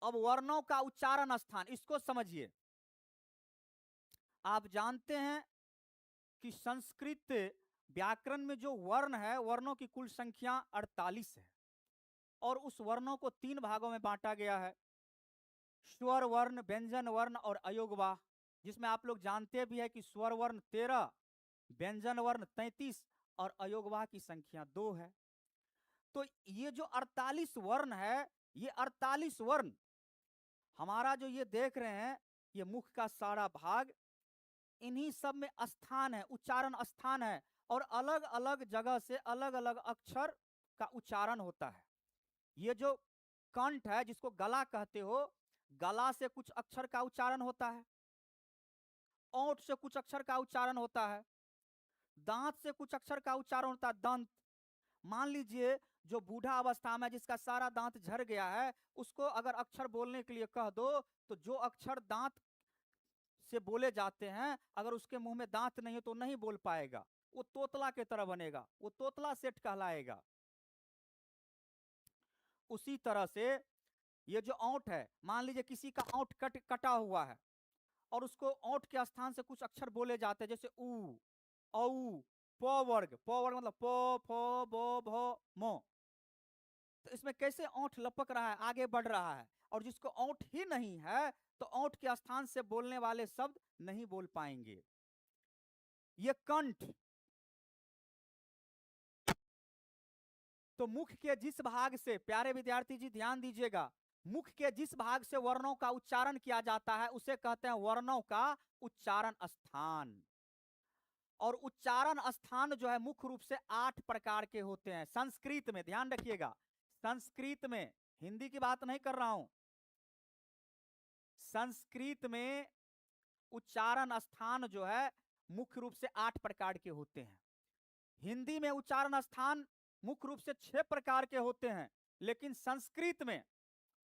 अब वर्णों का उच्चारण स्थान, इसको समझिए। आप जानते हैं कि संस्कृत व्याकरण में जो वर्ण है, वर्णों की कुल संख्या 48 है और उस वर्णों को 3 भागों में बांटा गया है, स्वर वर्ण, व्यंजन वर्ण और अयोगवाह, जिसमें आप लोग जानते भी है कि स्वर वर्ण 13, व्यंजन वर्ण 33 और अयोगवाह की संख्या 2 है। तो ये जो 48 वर्ण है, ये 48 वर्ण हमारा जो ये देख रहे हैं, ये मुख का सारा भाग, इन्हीं सब में स्थान है, उच्चारण स्थान है और अलग अलग जगह से अलग अलग अक्षर का उच्चारण होता है। ये जो कंठ है, जिसको गला कहते हो, गला से कुछ अक्षर का उच्चारण होता है, ओंठ से कुछ अक्षर का उच्चारण होता है, दांत से कुछ अक्षर का उच्चारण होता है, दंत। मान लीजिए जो बूढ़ा अवस्था में जिसका सारा दांत झड़ गया है, उसको अगर अक्षर बोलने के लिए कह दो, तो जो अक्षर दांत से बोले जाते हैं, अगर उसके मुंह में दांत नहीं है तो नहीं बोल पाएगा, वो तोतला की तरह बनेगा, वो तोतला सेठ कहलाएगा। उसी तरह से ये जो ओंठ है, मान लीजिए किसी का ओंठ कटा हुआ है और उसको ओंठ के स्थान से कुछ अक्षर बोले जाते हैं, जैसे ऊ, औ, प वर्ग, प वर्ग मतलब प, फ, ब, भ, म। तो इसमें कैसे ओंठ लपक रहा है, आगे बढ़ रहा है, और जिसको ओंठ ही नहीं है तो ओंठ के स्थान से बोलने वाले शब्द नहीं बोल पाएंगे। ये कंठ, तो मुख के जिस भाग से, प्यारे विद्यार्थी जी ध्यान दीजिएगा, मुख के जिस भाग से वर्णों का उच्चारण किया जाता है उसे कहते हैं वर्णों का उच्चारण स्थान। और उच्चारण स्थान जो है मुख्य रूप से 8 प्रकार के होते हैं संस्कृत में, ध्यान रखिएगा, संस्कृत में, हिंदी की बात नहीं कर रहा हूं, संस्कृत में उच्चारण स्थान जो है मुख्य रूप से 8 प्रकार के होते हैं। हिंदी में उच्चारण स्थान मुख्य रूप से 6 प्रकार के होते हैं, लेकिन संस्कृत में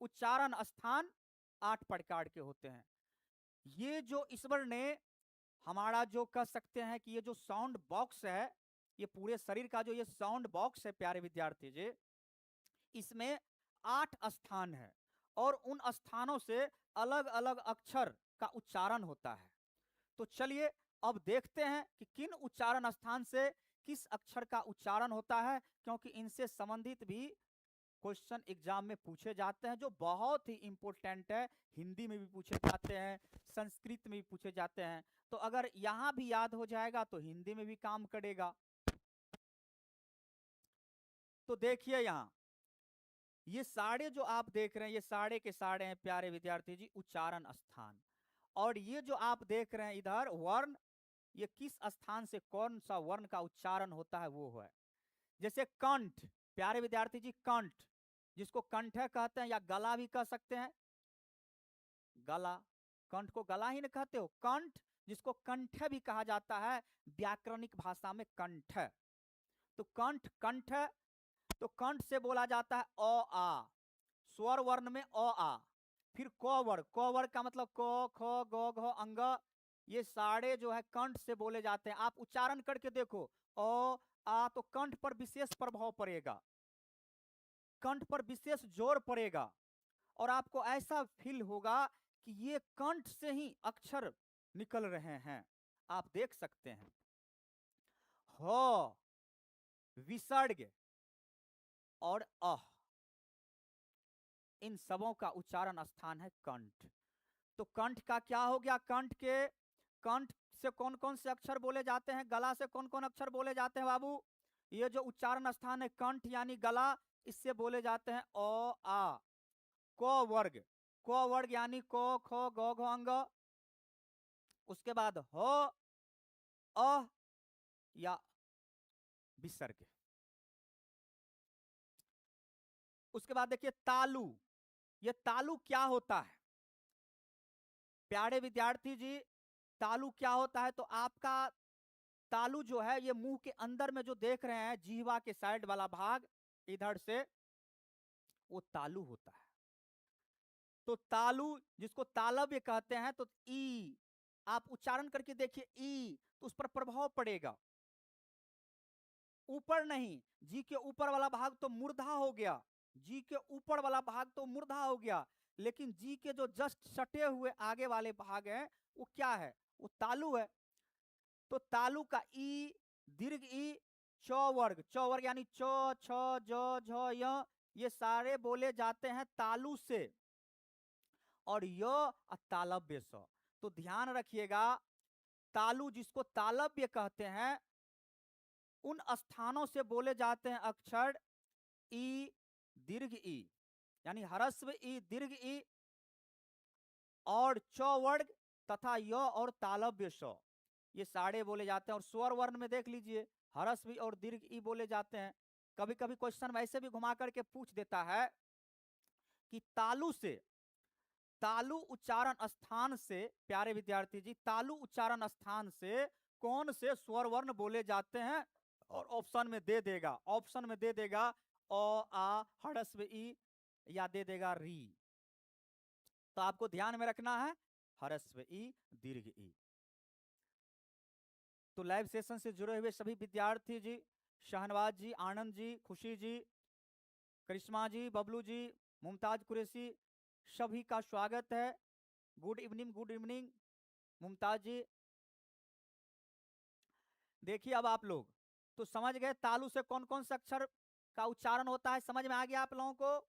उच्चारण स्थान 8 प्रकार के होते हैं। ये जो ईश्वर ने हमारा जो कह सकते हैं कि ये जो साउंड बॉक्स है, ये पूरे शरीर का जो ये साउंड बॉक्स है प्यारे विद्यार्थी जी, इसमें 8 स्थान है और उन स्थानों से अलग अलग अक्षर का उच्चारण होता है। तो चलिए अब देखते हैं कि किन उच्चारण स्थान से किस अक्षर का उच्चारण होता है, क्योंकि इनसे संबंधित भी क्वेश्चन एग्जाम में पूछे जाते हैं, जो बहुत ही इंपॉर्टेंट है। हिंदी में भी पूछे जाते हैं, संस्कृत में भी पूछे जाते हैं, तो अगर यहां भी याद हो जाएगा तो हिंदी में भी काम करेगा। तो देखिए यहां ये सारे जो आप देख रहे हैं, ये सारे के सारे हैं प्यारे विद्यार्थी जी उच्चारण स्थान। और ये जो आप देख रहे हैं इधर वर्ण, ये किस स्थान से कौन सा वर्ण का उच्चारण होता है वो है। जैसे कंठ, प्यारे विद्यार्थी जी कंठ, जिसको कंठ कहते हैं या गला भी कह सकते हैं, गला, कंठ को गला ही नहीं कहते हो, कंठ, जिसको कंठ भी कहा जाता है व्याकरणिक भाषा में, कंठ। तो कंठ, कंठ, तो कंठ से बोला जाता है अ आ, स्वर वर्ण में अ आ। फिर क वर्ग, क वर्ग का मतलब क, ख, ग, घ, अंग, ये सारे जो है कंठ से बोले जाते हैं। आप उच्चारण करके देखो, अ आ, तो कंठ पर विशेष प्रभाव पड़ेगा, कंठ पर विशेष जोर पड़ेगा और आपको ऐसा फील होगा कि ये कंठ से ही अक्षर निकल रहे हैं। आप देख सकते हैं ह, विसर्ग और अह, इन सबों का उच्चारण स्थान है कंठ। तो कंठ का क्या हो गया, कंठ के, कंठ से कौन कौन से अक्षर बोले जाते हैं, गला से कौन कौन अक्षर बोले जाते हैं बाबू, ये जो उच्चारण स्थान है कंठ यानी गला, इससे बोले जाते हैं अ आ। क वर्ग, क वर्ग यानी क, ख, ग, घ, अंग। उसके बाद ह, अ या विसर्ग। उसके बाद देखिए तालु, ये तालु क्या होता है प्यारे विद्यार्थी जी, तालु क्या होता है, तो आपका तालु जो है ये मुंह के अंदर में जो देख रहे हैं, जीवा के साइड वाला भाग इधर से, वो तालु होता है। तो तालु, जिसको तालव्य कहते हैं, तो ई, आप उच्चारण करके देखिए ई, तो उस पर प्रभाव पड़ेगा, ऊपर नहीं, जी के ऊपर वाला भाग तो मूर्धा हो गया, जी के ऊपर वाला भाग तो मूर्धा हो गया, लेकिन जी के जो जस्ट सटे हुए आगे वाले भाग हैं वो क्या है, वो तालु है। तो तालु का ई, दीर्घ ई, चौ वर्ग यानी चौ, छ, ज, झ, य, ये सारे बोले जाते हैं तालु से, और य तालव्य स। तो ध्यान रखिएगा, तालु जिसको तालव्य कहते हैं, उन स्थानों से बोले जाते हैं अक्षर ई, दीर्घ ई, यानी ह्रस्व ई, दीर्घ ई, और चौ वर्ग तथा य और तालव्य स, ये सारे बोले जाते हैं। और स्वर वर्ण में देख लीजिए, ह्रस्व और दीर्घ ई बोले जाते हैं। कभी कभी क्वेश्चन वैसे भी घुमा करके पूछ देता है कि तालु से, तालु उच्चारण स्थान से, प्यारे विद्यार्थी जी, तालु उच्चारण स्थान से कौन से स्वर वर्ण बोले जाते हैं, और ऑप्शन में दे देगा, ऑप्शन में दे देगा अ, आ, ह्रस्व ई, या दे देगा री। तो आपको ध्यान में रखना है ह्रस्व ई, दीर्घ ई। तो लाइव सेशन से जुड़े हुए सभी विद्यार्थी जी, शहनवाज जी, आनंद जी, खुशी जी, करिश्मा जी, बबलू जी, मुमताज कुरैशी, सभी का स्वागत है। Good evening, good evening Mumtaz ji. देखिए अब आप लोग तो समझ गए तालु से कौन कौन से अक्षर का उच्चारण होता है, समझ में आ गया आप लोगों को।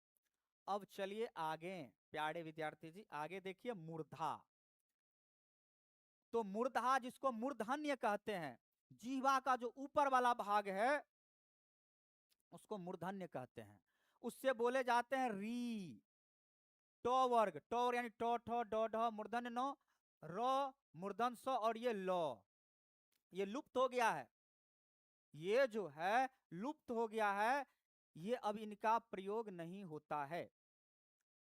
अब चलिए आगे प्यारे विद्यार्थी जी, आगे देखिए मूर्धा। तो मूर्धा जिसको मूर्धन्य कहते हैं, जीवा का जो ऊपर वाला भाग है उसको मूर्धन्य कहते हैं, उससे बोले जाते हैं री। टो वर्ग, टो यानी टो, ठो, डो, ढ, मूर्धन्य नो, रो, मूर्धन स, और ये लो, ये लुप्त हो गया है, ये जो है लुप्त हो गया है, ये अब इनका प्रयोग नहीं होता है,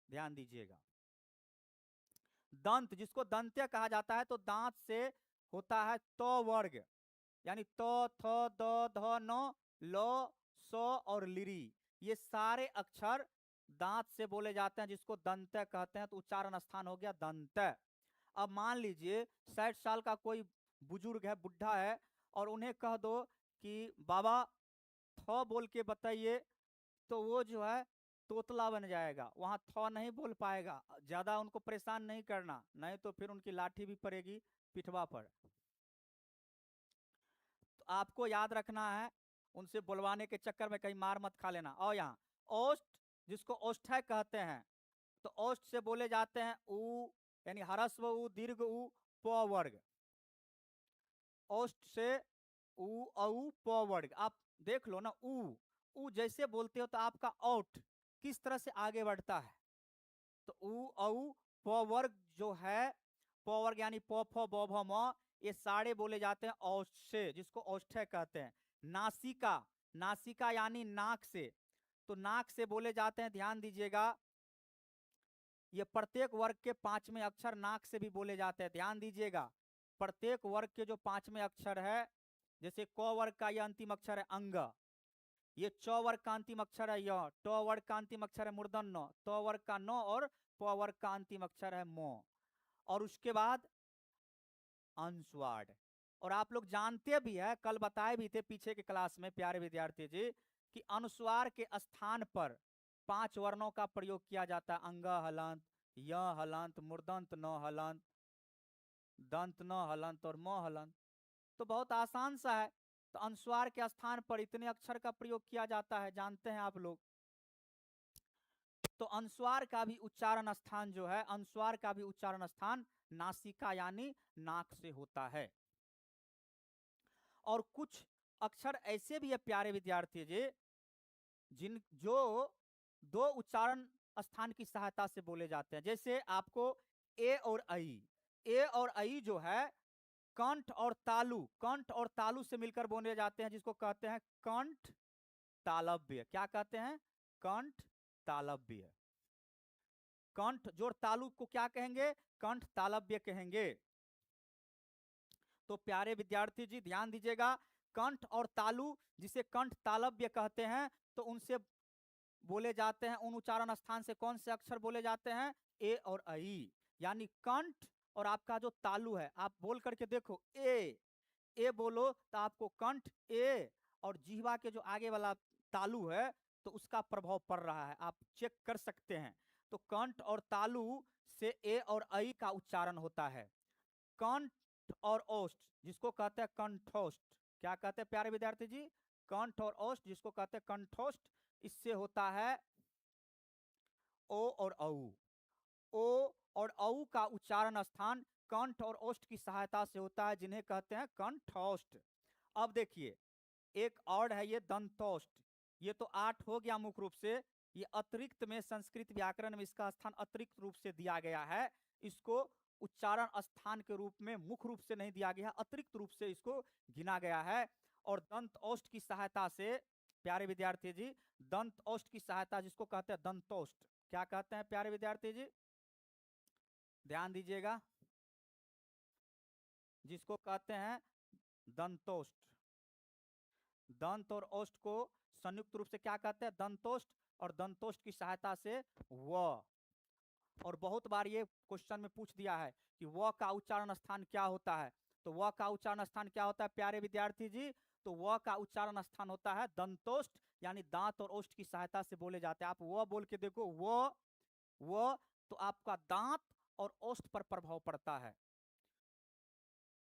ध्यान दीजिएगा। दंत जिसको दंत्य कहा जाता है, तो दांत से होता है तो वर्ग, यानी तो, थो, दो, ध, नो, लो, सो और लिरी, ये सारे अक्षर दांत से बोले जाते हैं, जिसको दंत्य कहते हैं। तो उच्चारण स्थान हो गया दंत्य। अब मान लीजिए 60 साल का कोई बुजुर्ग है, बुढ़ा है, और उन्हें कह दो कि बाबा थ बोल के बताइए, तो वो जो है तोतला बन जाएगा, वहां थ नहीं बोल पाएगा। ज्यादा उनको परेशान नहीं करना, नहीं तो फिर उनकी लाठी भी पड़ेगी पिठवा पर। तो आपको याद रखना है, उनसे बुलवाने के चक्कर में कहीं मार मत खा लेना। और यहाँ ओष्ठ जिसको ओष्ठय कहते हैं, तो ओष्ठ से बोले जाते हैं उ, यानी ह्रस्व उ, दीर्घ उ, प वर्ग। ओष्ठ से उ, औ, प वर्ग। आप देख लो ना, उ जैसे बोलते हो तो आपका औठ किस तरह से आगे बढ़ता है। तो उ, औ, प वर्ग जो है, प वर्ग यानी प, फ, ब, भ, म, ये सारे बोले जाते हैं औष्ठ से, जिसको औष्ठ्य कहते हैं। नासिका, नासिका यानी नाक से, तो नाक से बोले जाते हैं, ध्यान दीजिएगा, ये प्रत्येक वर्ग के 5वें अक्षर नाक से भी बोले जाते हैं, ध्यान दीजिएगा। प्रत्येक वर्ग के जो 5वें अक्षर है, जैसे क वर्ग का यह अंतिम अक्षर है अंग, ये च वर्ग का अंतिम अक्षर है य, ट वर्ग का अंतिम अक्षर है मूर्धन्य, त वर्ग का न, और प वर्ग का अंतिम अक्षर है मो। और उसके बाद अनुस्वार। और आप लोग जानते भी है, कल बताए भी थे पीछे के क्लास में प्यारे विद्यार्थी जी, कि अनुस्वार के स्थान पर 5 वर्णों का प्रयोग किया जाता है। अंग हलंत, य हलंत, मूर्धन्त न हलंत, दंत न हलंत और म हलंत। तो बहुत आसान सा है। तो अनुस्वार के स्थान पर इतने अक्षर का प्रयोग किया जाता है, जानते हैं आप लोग। तो अनुस्वार का भी उच्चारण स्थान जो है, अनुस्वार का भी उच्चारण स्थान नासिका यानी नाक से होता है। और कुछ अक्षर ऐसे भी है प्यारे विद्यार्थी जी, जिन जो 2 उच्चारण स्थान की सहायता से बोले जाते हैं। जैसे आपको ए और आई, ए और आई जो है कंठ और तालु, कंठ और तालु से मिलकर बोले जाते हैं, जिसको कहते हैं कंठ तालव्य। क्या कहते हैं? कंठ तालव्य। कंठ जोड़ तालु को क्या कहेंगे? कंठ तालव्य कहेंगे। तो प्यारे विद्यार्थी जी ध्यान दीजिएगा, कंठ और तालु जिसे कंठ तालव्य कहते हैं, तो उनसे बोले जाते हैं, उन उच्चारण स्थान से कौन से अक्षर बोले जाते हैं? ए और आई। यानी कंठ और आपका जो तालु है, आप बोल करके देखो, ए बोलो तो आपको कंठ ए, और जीवा के जो आगे वाला तालु है तो उसका प्रभाव पड़ रहा है, आप चेक कर सकते हैं। तो कंठ और तालु से ए और ऐ का उच्चारण होता है। कंठ और ओष्ठ जिसको कहते हैं कंठोष्ठ, क्या कहते हैं प्यारे विद्यार्थी जी? कंठ और ओष्ठ जिसको कहते हैं कंठोष्ठ, इससे होता है ओ और औ। ओ और औ का उच्चारण स्थान कंठ और ओष्ठ की सहायता से होता है, जिन्हें कहते हैं कंठोष्ठ। अब देखिए एक और है ये दंतोष्ठ। ये तो 8 हो गया मुख्य रूप से, ये अतिरिक्त में संस्कृत व्याकरण में इसका स्थान अतिरिक्त रूप से दिया गया है। इसको उच्चारण स्थान के रूप में मुख्य रूप से नहीं दिया गया, अतिरिक्त रूप से इसको गिना गया है। और दंत औष्ठ की सहायता से प्यारे विद्यार्थी जी, दंत औष्ठ की सहायता जिसको कहते हैं दंतोष्ठ, क्या कहते हैं प्यारे विद्यार्थी जी? ध्यान दीजिएगा, जिसको कहते हैं दंतोष्ठ। दंत और ओष्ठ को संयुक्त रूप से क्या कहते हैं? दंतोष्ठ। और दंतोष्ठ की सहायता से व। और बहुत बार ये क्वेश्चन में पूछ दिया है कि व का उच्चारण स्थान क्या होता है। तो व का उच्चारण स्थान क्या होता है प्यारे विद्यार्थी जी? तो व का उच्चारण स्थान होता है दंतोष्ठ, यानी दांत और ओष्ठ की सहायता से बोले जाते हैं। आप व बोल के देखो, व तो आपका दांत और ओष्ठ पर प्रभाव पड़ता है।